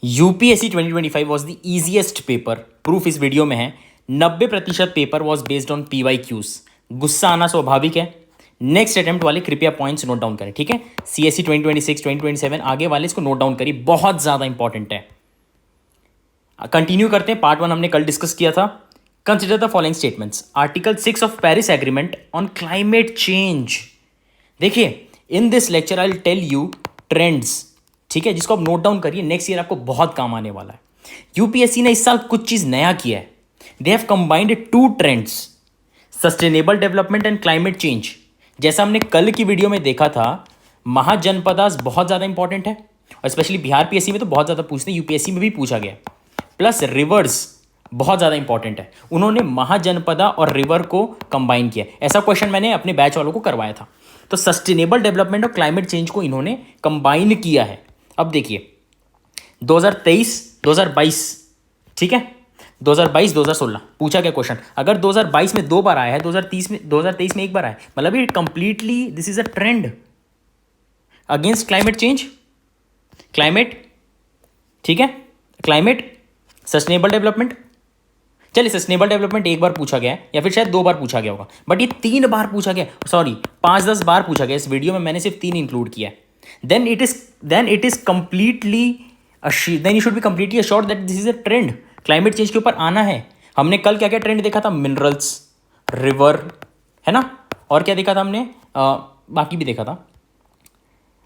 UPSC 2025 was the easiest paper. Proof इस video में है। 90% paper was based on PYQs। गुस्सा आना स्वाभाविक है। नेक्स्ट अटेम्प्ट वाले कृपया पॉइंट्स नोट डाउन करें, ठीक है। CSE 2026 2027 आगे वाले इसको नोट डाउन करिए, बहुत ज़्यादा इंपॉर्टेंट है। कंटिन्यू करते हैं। पार्ट 1 हमने कल डिस्कस किया था। Consider the following statements. Article 6 of Paris agreement on climate change. देखिए, in this lecture I will tell you trends, ठीक है, जिसको आप नोट डाउन करिए। नेक्स्ट ईयर आपको बहुत काम आने वाला है। यूपीएससी ने इस साल कुछ चीज नया किया है। They have combined 2 trends, sustainable development and climate change. जैसा हमने कल की वीडियो में देखा था, महाजनपदास बहुत ज़्यादा इंपॉर्टेंट है, और स्पेशली बिहार PSC में तो बहुत ज़्यादा पूछते हैं, यूपीएससी में भी पूछा गया। प्लस रिवर्स बहुत ज़्यादा इंपॉर्टेंट है। उन्होंने महाजनपदा और रिवर को कंबाइन किया। ऐसा क्वेश्चन मैंने अपने बैच वालों को करवाया था। तो सस्टेनेबल डेवलपमेंट और क्लाइमेट चेंज को इन्होंने कंबाइन किया है। अब देखिए, 2023 2022, ठीक है, 2022 2016 पूछा गया क्वेश्चन। अगर 2022 में 2 बार आया है, 2023 में 1 बार आया है, मतलब ये completely this is a trend against climate change, climate, ठीक है, क्लाइमेट, सस्टेनेबल डेवलपमेंट। चलिए, सस्टेनेबल डेवलपमेंट 1 बार पूछा गया है, या फिर शायद 2 बार पूछा गया होगा, बट ये 3 बार पूछा गया, सॉरी 5-10 बार पूछा गया। इस वीडियो में मैंने सिर्फ 3 इंक्लूड किया है। then it is completely then you should be completely assured that this is a trend। Climate change के ऊपर आना है। हमने कल क्या क्या ट्रेंड देखा था? मिनरल्स, रिवर, है ना, और क्या देखा था हमने? बाकी भी देखा था।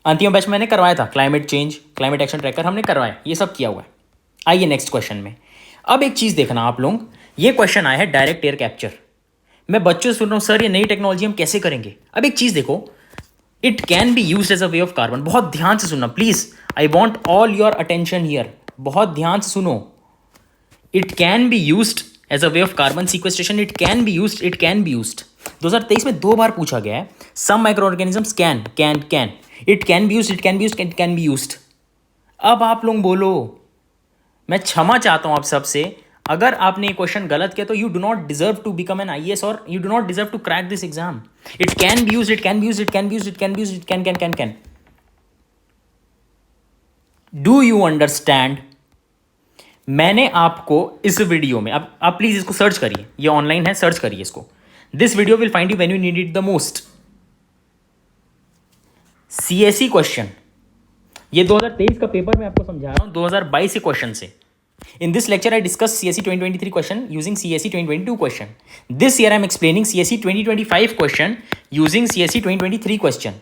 अंतिम बैच मैंने करवाया था climate change, climate action tracker हमने करवाया, ये सब किया हुआ है। आइए नेक्स्ट क्वेश्चन में। अब एक चीज़ देखना आप लोग, ये क्वेश्चन आया है डायरेक्ट एयर कैप्चर। मैं बच्चों से सुन रहा हूँ, सर ये नई टेक्नोलॉजी हम कैसे करेंगे? अब एक चीज़ देखो, it can be use as a way of carbon. बहुत ध्यान से सुनना please, I want all your attention here. बहुत ध्यान से सुनो। It can be used as a way of carbon sequestration. It can be used, it can be used. 2023 में 2 बार पूछा गया है। Some micro organisms can it can be used, it can be used, it can be used. अब आप लोग बोलो, मैं क्षमा चाहता हूं आप सबसे, अगर आपने ये क्वेश्चन गलत किया तो you do not deserve to become an IAS और you do not deserve to crack this exam. It can be used, it can be used, it can be used, it can be used, it can. Do you understand? मैंने आपको इस video में, अब आप please इसको search करिए, ये online है, सर्च करिए इसको। This video will find you when you need it the most. CSE question, ये 2023 का पेपर मैं आपको समझा रहा हूं 2022 के क्वेश्चन से। In this lecture, I discussed CSE 2023 question using CSE 2022 question. This year, I am explaining CSE 2025 question using CSE 2023 question.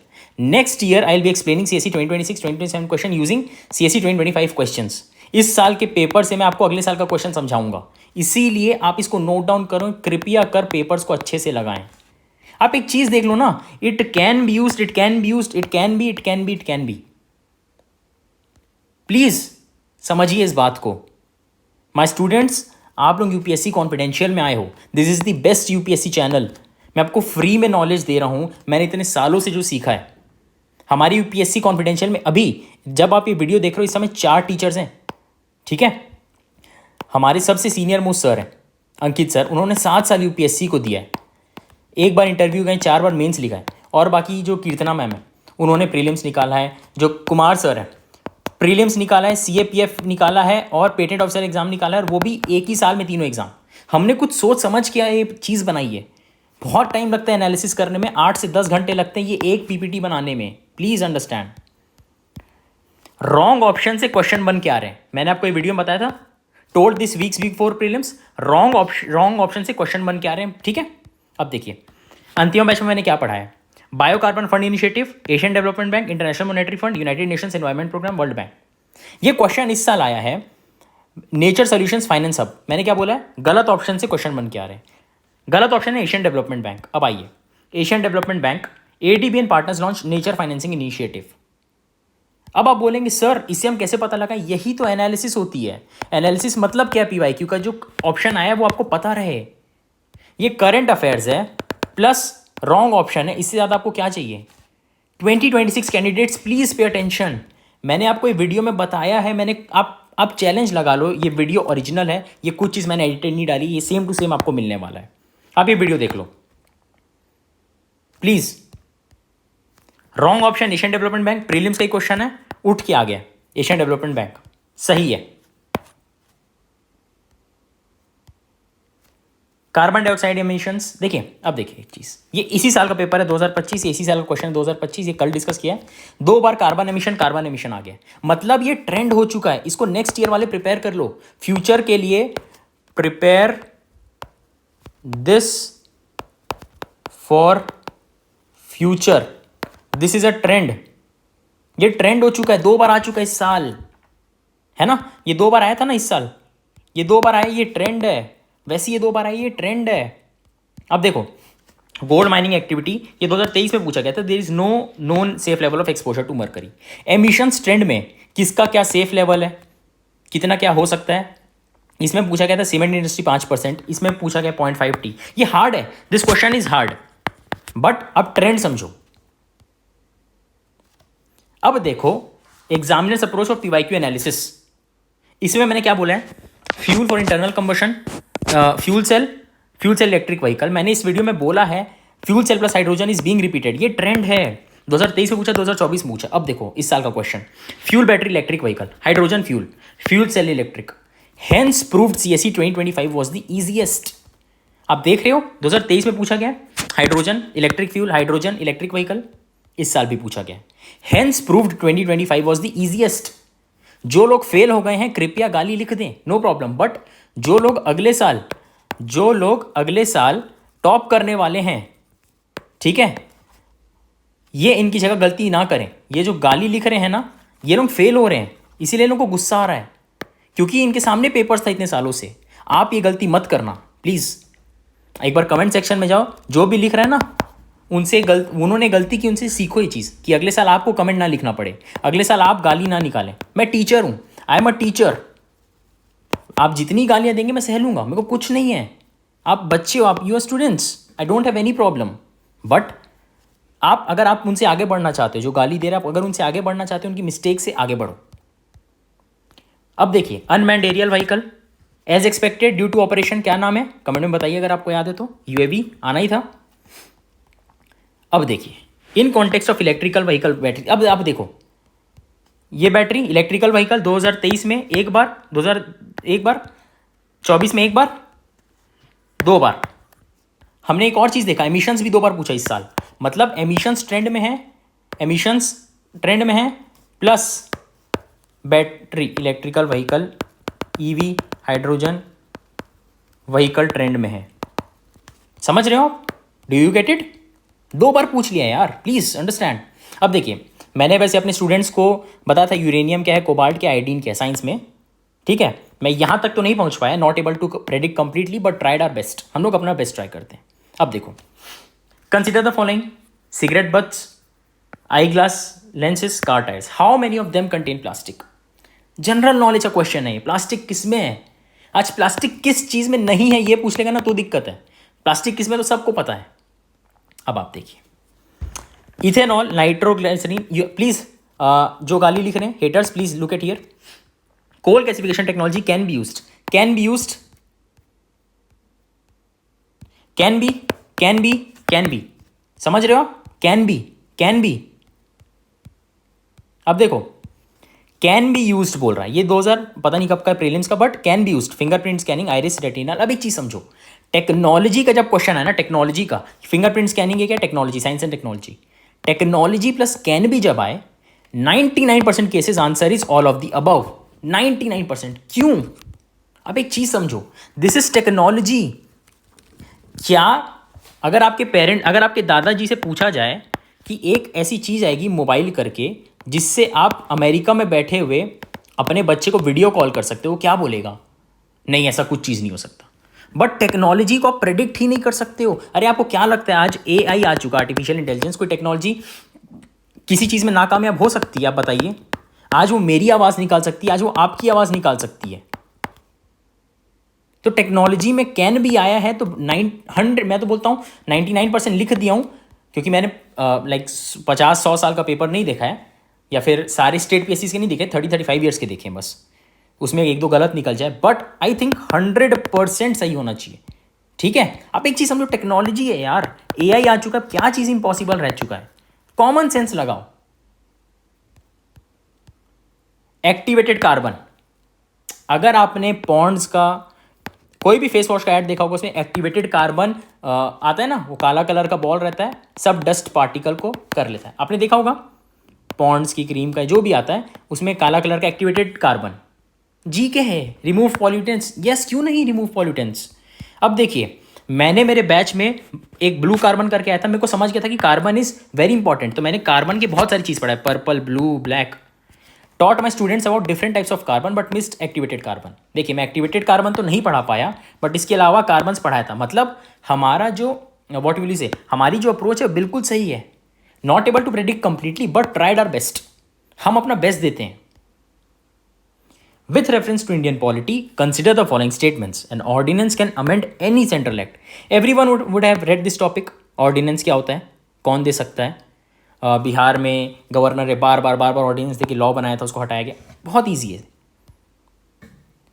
Next year, I will be explaining CSE 2026, 2027 question using CSE 2025 questions. इस साल के paper से मैं आपको अगले साल का question समझाऊंगा, इसीलिए आप इसको नोट डाउन करो, कृपया कर पेपर्स को अच्छे से लगाएं। आप एक चीज देख लो ना, it can be used, it can be used, it can B, it can B, it can B. Please समझिए इस बात को। माई स्टूडेंट्स, आप लोग यूपीएससी कॉन्फिडेंशियल में आए हो। This is the best UPSC channel. मैं आपको फ्री में नॉलेज दे रहा हूँ, मैंने इतने सालों से जो सीखा है। हमारी यूपीएससी कॉन्फिडेंशियल में अभी जब आप ये वीडियो देख रहे हो, इस समय 4 टीचर्स हैं, ठीक है। हमारे सबसे सीनियर मोस्ट सर हैं अंकित सर, उन्होंने 7 साल यूपीएससी को दिया है। 1 बार इंटरव्यू गए, 4 बार मेंस लिखा है। और बाकी जो कीर्तना मैम है, उन्होंने प्रीलिम्स निकाला है। जो कुमार सर है, प्रीलिम्स निकाला है, CAPF निकाला है, और पेटेंट ऑफिसर एग्जाम निकाला है, और वो भी एक ही साल में तीनों एग्जाम। हमने कुछ सोच समझ के ये चीज़ बनाई है। बहुत टाइम लगता है एनालिसिस करने में, 8 से 10 घंटे लगते हैं ये एक PPT बनाने में। Please understand. रॉन्ग ऑप्शन से क्वेश्चन बन के आ रहे हैं। मैंने आपको ये वीडियो में बताया था, told this week 4 prelims, wrong option से क्वेश्चन बन के आ रहे हैं, ठीक है। अब देखिए, अंतिम बैच में मैंने क्या पढ़ाया? BioCarbon Fund Initiative, Asian Development Bank, International Monetary Fund, United Nations Environment Programme, World Bank. ये क्वेश्चन इस साल आया है नेचर सॉल्यूशंस फाइनेंस हब। मैंने क्या बोला है? गलत ऑप्शन से क्वेश्चन बन के आ रहे हैं। गलत ऑप्शन है एशियन डेवलपमेंट बैंक। अब आइए, Asian Development bank, ADB and partners launch nature financing initiative. अब आप बोलेंगे सर इससे हम कैसे पता लगा? यही तो एनालिसिस होती है। एनालिसिस मतलब क्या? PYQ का जो ऑप्शन आया है वो आपको पता रहे। ये करंट अफेयर्स है प्लस रॉन्ग ऑप्शन है, इससे ज़्यादा आपको क्या चाहिए? 2026 कैंडिडेट्स प्लीज पे अटेंशन। मैंने आपको ये वीडियो में बताया है, मैंने आप चैलेंज लगा लो, ये वीडियो ओरिजिनल है, ये कुछ चीज़ मैंने एडिटेड नहीं डाली, ये सेम टू सेम आपको मिलने वाला है। आप ये वीडियो देख लो please. Wrong option Asian Development Bank, prelims का ही क्वेश्चन है, उठ के आ गया एशियन डेवलपमेंट बैंक। सही है। कार्बन डाइऑक्साइड एमिशंस, देखिए अब देखिए एक चीज, ये इसी साल का पेपर है 2025, इसी साल का क्वेश्चन है 2025, ये कल डिस्कस किया है। 2 बार कार्बन एमिशन आ गया, मतलब ये ट्रेंड हो चुका है। इसको नेक्स्ट ईयर वाले प्रिपेयर कर लो फ्यूचर के लिए। Prepare this for future, this is a trend. ये ट्रेंड हो चुका है, 2 बार आ चुका है इस साल, है ना। ये 2 बार आया था ना इस साल, ये 2 बार आया, ये ट्रेंड है। वैसे ये 2 बार आई, ये ट्रेंड है। अब देखो गोल्ड माइनिंग एक्टिविटी, ये 2023 में पूछा गया था। There is no known safe level of exposure to mercury. Emissions trend में किसका क्या सेफ लेवल है, कितना क्या हो सकता है। इसमें पूछा गया था सीमेंट इंडस्ट्री 5%, इसमें पूछा गया 0.5T। ये हार्ड है, this question is hard, but अब ट्रेंड समझो। अब देखो examiners approach of PYQ analysis, इसमें मैंने क्या बोला है, fuel for internal combustion, fuel cell electric vehicle. मैंने इस वीडियो में बोला है fuel cell plus hydrogen is being repeated, ये ट्रेंड है। 2023 में पूछा, 2024 में पूछा। अब देखो इस साल का question, fuel battery electric vehicle, hydrogen fuel cell electric, hence proved CSE 2025 was the easiest. आप देख रहे हो 2023 में पूछा गया hydrogen electric fuel, hydrogen electric vehicle, इस साल भी पूछा गया। Hence proved 2025 was the easiest. जो लोग फेल हो गए हैं कृपया गाली लिख दें, नो प्रॉब्लम, बट जो लोग अगले साल टॉप करने वाले हैं, ठीक है, ये इनकी जगह गलती ना करें। ये जो गाली लिख रहे हैं ना, ये लोग फेल हो रहे हैं, इसीलिए लोगों को गुस्सा आ रहा है, क्योंकि इनके सामने पेपर्स था इतने सालों से। आप ये गलती मत करना प्लीज। एक बार कमेंट सेक्शन में जाओ, जो भी लिख रहा है ना उनसे उन्होंने गलती की, उनसे सीखो ये चीज़ कि अगले साल आपको कमेंट ना लिखना पड़े, अगले साल आप गाली ना निकालें। मैं टीचर हूँ, आई एम अ टीचर, आप जितनी गालियाँ देंगे मैं सह लूँगा, मेरे को कुछ नहीं है। आप बच्चे हो, आप you are students, I don't have any problem, but अगर आप उनसे आगे बढ़ना चाहते हो, जो गाली दे रहे हैं, आप अगर उनसे आगे बढ़ना चाहते हो, उनकी मिस्टेक से आगे बढ़ो। अब देखिए unmanned aerial vehicle as expected due to operation, क्या नाम है कमेंट में बताइए अगर आपको याद है तो। यूएवी आना ही था। अब देखिए in context of electrical vehicle battery, अब देखो ये बैटरी इलेक्ट्रिकल व्हीकल 2023 में एक बार, 24 में एक बार, 2 बार। हमने एक और चीज़ देखा, एमिशंस भी 2 बार पूछा इस साल, मतलब एमिशंस ट्रेंड में है, plus battery electrical vehicle EV hydrogen vehicle trend में है। समझ रहे हो आप, डू यू गेट इट। 2 बार पूछ लिया यार, प्लीज अंडरस्टैंड। अब देखिए मैंने वैसे अपने स्टूडेंट्स को बताया था यूरेनियम क्या है, कोबाल्ट क्या है, आयोडीन क्या है साइंस में, ठीक है। मैं यहाँ तक तो नहीं पहुँच पाया, not able to predict completely, but tried our best. हम लोग अपना बेस्ट ट्राई करते हैं। अब देखो consider the following, cigarette butts, eye glass lenses, car tyres, how many of them contain plastic. General knowledge का क्वेश्चन है, प्लास्टिक किस में है। आज प्लास्टिक किस चीज़ में नहीं है ये पूछ लेगा ना तो दिक्कत है, प्लास्टिक किस में तो सबको पता है। अब आप देखिए इथेनॉल, नाइट्रोग्लिसरीन, प्लीज जो गाली लिख रहे हैं haters please look at here. Coal gasification technology can be समझ रहे हो आप, कैन बी। अब देखो कैन बी यूज्ड बोल रहा है, ये 2000 पता नहीं कब का प्रीलिम्स का, but can be used, fingerprint scanning, iris retinal. अब एक चीज समझो, टेक्नोलॉजी का जब क्वेश्चन है ना, टेक्नोलॉजी का, फिंगरप्रिंट स्कैनिंग है क्या, technology, science and technology, technology plus can be जब आए 99% cases answer is all of the above. 99%। क्यों। अब एक चीज समझो, दिस इज टेक्नोलॉजी। क्या अगर आपके दादाजी से पूछा जाए कि एक ऐसी चीज आएगी मोबाइल करके जिससे आप अमेरिका में बैठे हुए अपने बच्चे को वीडियो कॉल कर सकते हो, क्या बोलेगा, नहीं ऐसा कुछ चीज नहीं हो सकता। बट टेक्नोलॉजी को आप प्रेडिक्ट ही नहीं कर सकते हो। अरे आपको क्या लगता है आज एआई आ चुका, आर्टिफिशियल इंटेलिजेंस, कोई टेक्नोलॉजी किसी चीज में नाकामयाब हो सकती है, आप बताइए। आज वो मेरी आवाज निकाल सकती है, आज वो आपकी आवाज निकाल सकती है। तो टेक्नोलॉजी में कैन भी आया है तो 900, मैं तो बोलता हूं 99% लिख दिया हूं, क्योंकि मैंने 50-100 साल का पेपर नहीं देखा है, या फिर सारे स्टेट पीएससी के नहीं देखे, 30-35 ईयर्स के देखे हैं बस, उसमें 1-2 गलत निकल जाए, बट आई थिंक 100% सही होना चाहिए, ठीक है। आप एक चीज समझो, टेक्नोलॉजी है यार, एआई आ चुका है, क्या चीज इंपॉसिबल रह चुका है, कॉमन सेंस लगाओ। एक्टिवेटेड कार्बन, अगर आपने पॉन्ड्स का कोई भी फेस वॉश का ऐड देखा होगा, उसमें एक्टिवेटेड कार्बन आता है ना, वो काला कलर का बॉल रहता है, सब डस्ट पार्टिकल को कर लेता है, आपने देखा होगा। पॉन्ड्स की क्रीम का जो भी आता है उसमें काला कलर का एक्टिवेटेड कार्बन, जी के है, रिमूव पॉल्यूटेंट्स। यस, क्यों नहीं रिमूव पॉल्यूटेंट्स। अब देखिए, मैंने मेरे बैच में एक ब्लू कार्बन करके आया था, मेरे को समझ गया था कि कार्बन इज वेरी इंपॉर्टेंट, तो मैंने कार्बन की बहुत सारी चीज़ पढ़ा है, purple, blue, black. Taught my students about different types of carbon but missed activated carbon. देखिए, मैं एक्टिवेटेड कार्बन तो नहीं पढ़ा पाया, बट इसके अलावा कार्बन्स पढ़ाया था। मतलब हमारा जो व्हाट विल यू से, हमारी जो अप्रोच है बिल्कुल सही है। Not able to predict completely but tried our best, हम अपना बेस्ट देते हैं। With reference to Indian polity, consider the following statements. An ordinance can amend any central act. Everyone would have read this topic. Ordinance क्या होता है, कौन दे सकता है? बिहार में गवर्नर ने बार बार ऑर्डिनेंस दे के लॉ बनाया था, उसको हटाया गया। बहुत ईजी है।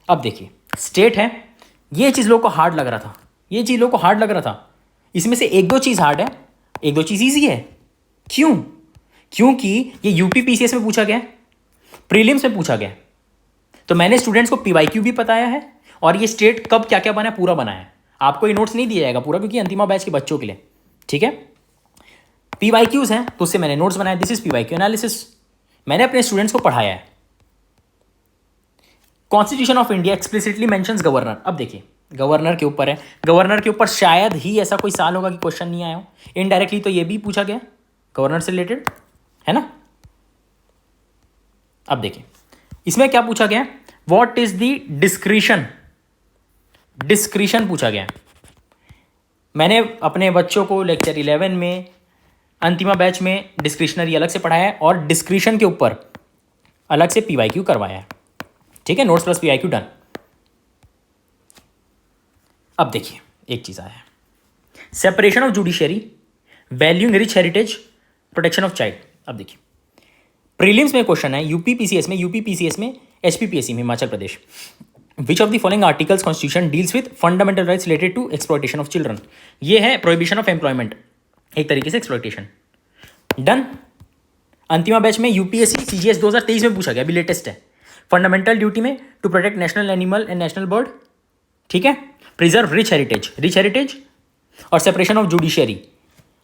अब देखिए, स्टेट है, ये चीज़ लोगों को हार्ड लग रहा था, ये चीज़ लोगों को हार्ड लग रहा था। इसमें से एक दो चीज़ हार्ड है, एक दो चीज़ ईजी है। क्यों? क्योंकि ये यूपी पीसीएस में पूछा गया, प्रीलिम्स में पूछा गया। तो मैंने स्टूडेंट्स को पीवाईक्यू भी बताया है, और ये स्टेट कब क्या क्या बना है पूरा बनाया है। आपको ये नोट्स नहीं दिया जाएगा पूरा, क्योंकि अंतिमा बैच के बच्चों के लिए, ठीक है। पीवाईक्यूज हैं तो उससे मैंने नोट्स बनाया, दिस इज पीवाईक्यू एनालिसिस, मैंने अपने स्टूडेंट्स को पढ़ाया है। Constitution of India explicitly mentions governor. अब देखिए, गवर्नर के ऊपर है, गवर्नर के ऊपर शायद ही ऐसा कोई साल होगा कि क्वेश्चन नहीं आया हो। इनडायरेक्टली तो ये भी पूछा गया गवर्नर से रिलेटेड, है ना। अब देखिए, इसमें क्या पूछा गया, what is the discretion, discretion पूछा गया। मैंने अपने बच्चों को लेक्चर 11 में अंतिमा बैच में डिस्क्रिशनरी अलग से पढ़ाया है, और डिस्क्रिशन के ऊपर अलग से पीवाईक्यू करवाया है, ठीक है। Notes plus PYQ done. अब देखिए, एक चीज आया है, separation of judiciary, valuing rich heritage, protection of child. अब देखिए, प्रीलिम्स में क्वेश्चन है, यूपी पीसीएस में, एचपीपीएससी में Himachal Pradesh, which of the following articles constitution deals with fundamental rights related to exploitation of children. ये है प्रोहिबिशन ऑफ एम्प्लॉयमेंट, एक तरीके से एक्सप्लॉयटेशन। डन। अंतिमा बैच में यूपीएससी सीजीएस 2023 में पूछा गया, अभी लेटेस्ट है। फंडामेंटल ड्यूटी में to protect national animal and national bird, ठीक है। प्रिजर्व रिच हेरिटेज और separation of judiciary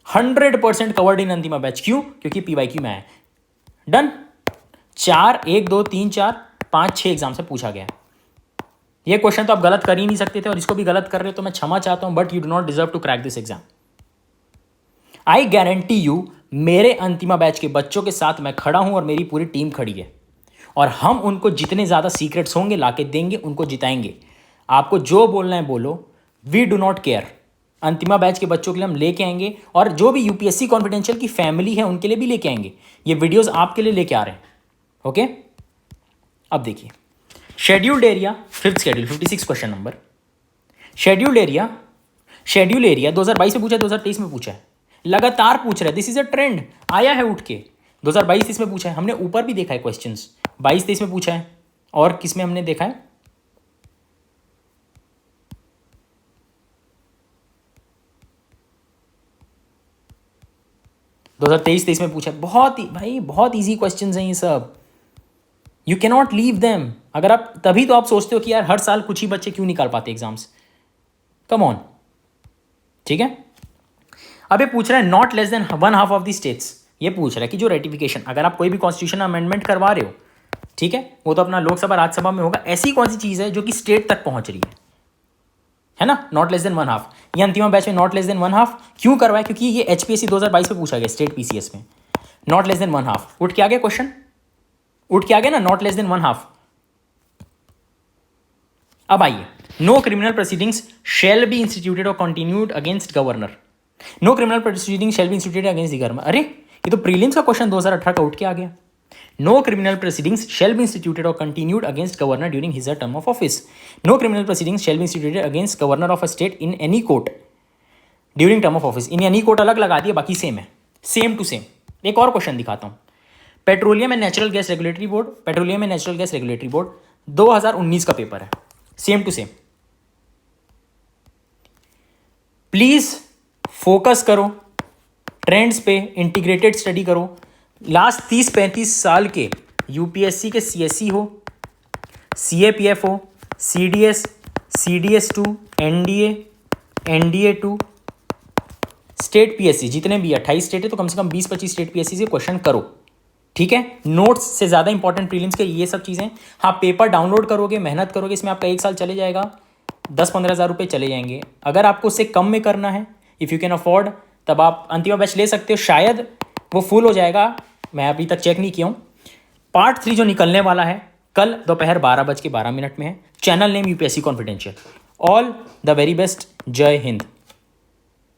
100% covered in Antima batch. क्यों? क्योंकि पीवाईक्यू में आया। डन। 4 1 2 3 4 5 6 एग्जाम से पूछा गया। ये क्वेश्चन तो आप गलत कर ही नहीं सकते थे, और इसको भी गलत कर रहे हो तो मैं क्षमा चाहता हूं, but you do not deserve to crack this exam. I guarantee you, मेरे अंतिमा बैच के बच्चों के साथ मैं खड़ा हूं और मेरी पूरी टीम खड़ी है, और हम उनको जितने ज़्यादा सीक्रेट्स होंगे लाके देंगे, उनको जिताएंगे। आपको जो बोलना है बोलो, we do not care. Antima batch के बच्चों के लिए हम लेके आएंगे, और जो भी यूपीएससी कॉन्फिडेंशियल की फैमिली है उनके लिए भी लेके आएंगे। ये वीडियोस आपके लिए लेके आ रहे हैं, ओके। अब देखिए, scheduled area, 5th schedule, 56 question number. Scheduled area 2022 में पूछा है, 2023 में पूछा है, लगातार पूछ रहा है। दिस इज अ ट्रेंड, आया है उठ के। 2022-23 में पूछा है, हमने ऊपर भी देखा है क्वेश्चंस, 22-23 में पूछा है, और किस में हमने देखा है, 2023-23 में पूछा है। बहुत ही भाई, बहुत ईजी क्वेश्चंस हैं ये सब, you can not leave them. अगर आप, तभी तो आप सोचते हो कि यार हर साल कुछ ही बच्चे क्यों निकाल पाते एग्जाम्स, कम ऑन, ठीक है। अब ये पूछ रहा है not less than 1/2 of the states. ये पूछ रहा है कि जो रेटिफिकेशन, अगर आप कोई भी कॉन्स्टिट्यूशन अमेंडमेंट करवा रहे हो, ठीक है, वो तो अपना लोकसभा राज्यसभा में होगा, ऐसी कौन सी चीज़ है जो कि स्टेट तक पहुंच रही है ना। नॉट लेस देन 1/2, ये अंतिमा बैच में नॉट लेस देन 1/2 क्यों करवाया, क्योंकि ये एचपीएससी 2022 में पूछा गया, स्टेट पीसीएस में। नॉट लेस देन 1/2 उठ के आ गया क्वेश्चन, उठ के आ गया ना, नॉट लेस देन 1/2। अब आइए, no criminal proceedings shall be instituted और continued against governor. No criminal proceeding shall be instituted against the governor. अरे, ये तो प्रीलिम्स का क्वेश्चन 2018 का उठ के आ गया। No criminal proceedings shall be instituted और continued against governor during his term of office. No criminal proceedings shall be instituted against governor of a state in any court during term of office. In any court अलग लगा दिया, बाकी same है, same to same. एक और question दिखाता हूं, petroleum and natural gas regulatory board, 2019 का पेपर है, same to same. Please focus करो ट्रेंड्स पे, इंटीग्रेटेड स्टडी करो। लास्ट 30-35 साल के यूपीएससी के सीएससी हो, CAPFO, CDS, CDS2, NDA, NDA2, state PSC, जितने भी 28 स्टेट है तो कम से कम 20-25 स्टेट PSC से क्वेश्चन करो, ठीक है। नोट्स से ज़्यादा इंपॉर्टेंट प्रीलिम्स के ये सब चीज़ें। हाँ, पेपर डाउनलोड करोगे, मेहनत करोगे, इसमें आपका 1 साल चले जाएगा, 10-15 हज़ार रुपये चले जाएंगे। अगर आपको उससे कम में करना है, इफ़ यू कैन अफोर्ड, तब आप अंतिम बैच ले सकते हो। शायद वो फुल हो जाएगा, मैं अभी तक चेक नहीं किया हूँ। पार्ट 3 जो निकलने वाला है कल दोपहर 12:12 में है। Channel name UPSC confidential. All the very best. जय हिंद।